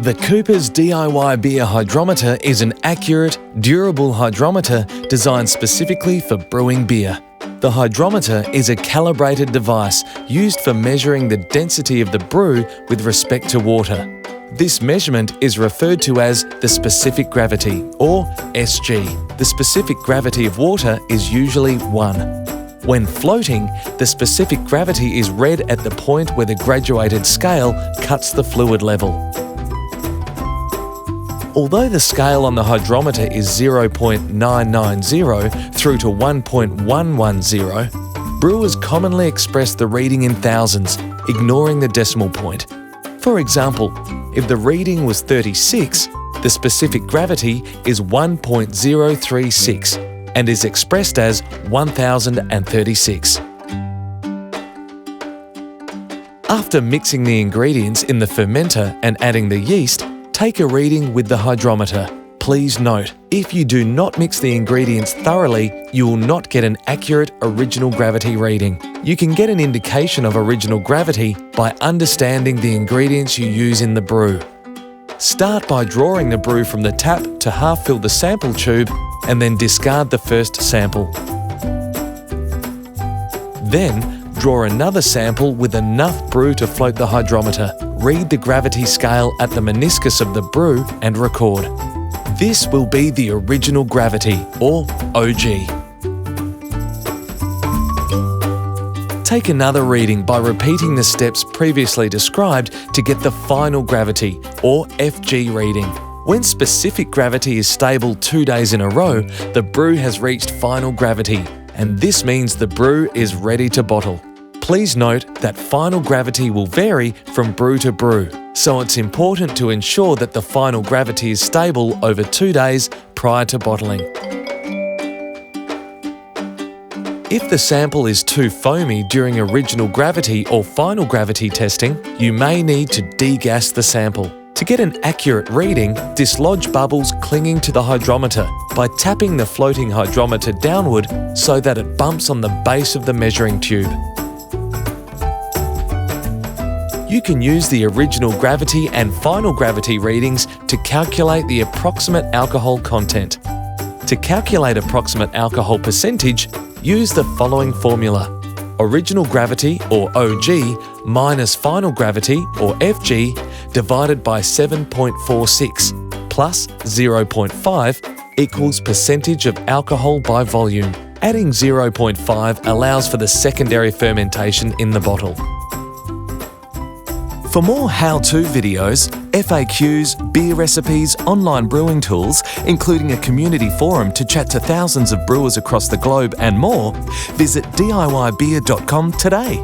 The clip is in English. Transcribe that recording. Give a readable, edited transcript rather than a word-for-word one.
The Cooper's DIY Beer Hydrometer is an accurate, durable hydrometer designed specifically for brewing beer. The hydrometer is a calibrated device used for measuring the density of the brew with respect to water. This measurement is referred to as the specific gravity, or SG. The specific gravity of water is usually 1. When floating, the specific gravity is read at the point where the graduated scale cuts the fluid level. Although the scale on the hydrometer is 0.990 through to 1.110, brewers commonly express the reading in thousands, ignoring the decimal point. For example, if the reading was 36, the specific gravity is 1.036 and is expressed as 1036. After mixing the ingredients in the fermenter and adding the yeast, take a reading with the hydrometer. Please note, if you do not mix the ingredients thoroughly, you will not get an accurate original gravity reading. You can get an indication of original gravity by understanding the ingredients you use in the brew. Start by drawing the brew from the tap to half fill the sample tube and then discard the first sample. Then, draw another sample with enough brew to float the hydrometer. Read the gravity scale at the meniscus of the brew and record. This will be the original gravity, or OG. Take another reading by repeating the steps previously described to get the final gravity, or FG reading. When specific gravity is stable 2 days in a row, the brew has reached final gravity, and this means the brew is ready to bottle. Please note that final gravity will vary from brew to brew, so it's important to ensure that the final gravity is stable over 2 days prior to bottling. If the sample is too foamy during original gravity or final gravity testing, you may need to degas the sample. To get an accurate reading, dislodge bubbles clinging to the hydrometer by tapping the floating hydrometer downward so that it bumps on the base of the measuring tube. You can use the original gravity and final gravity readings to calculate the approximate alcohol content. To calculate approximate alcohol percentage, use the following formula: original gravity, or OG, minus final gravity, or FG, divided by 7.46 plus 0.5 equals percentage of alcohol by volume. Adding 0.5 allows for the secondary fermentation in the bottle. For more how-to videos, FAQs, beer recipes, online brewing tools, including a community forum to chat to thousands of brewers across the globe and more, visit DIYbeer.com today.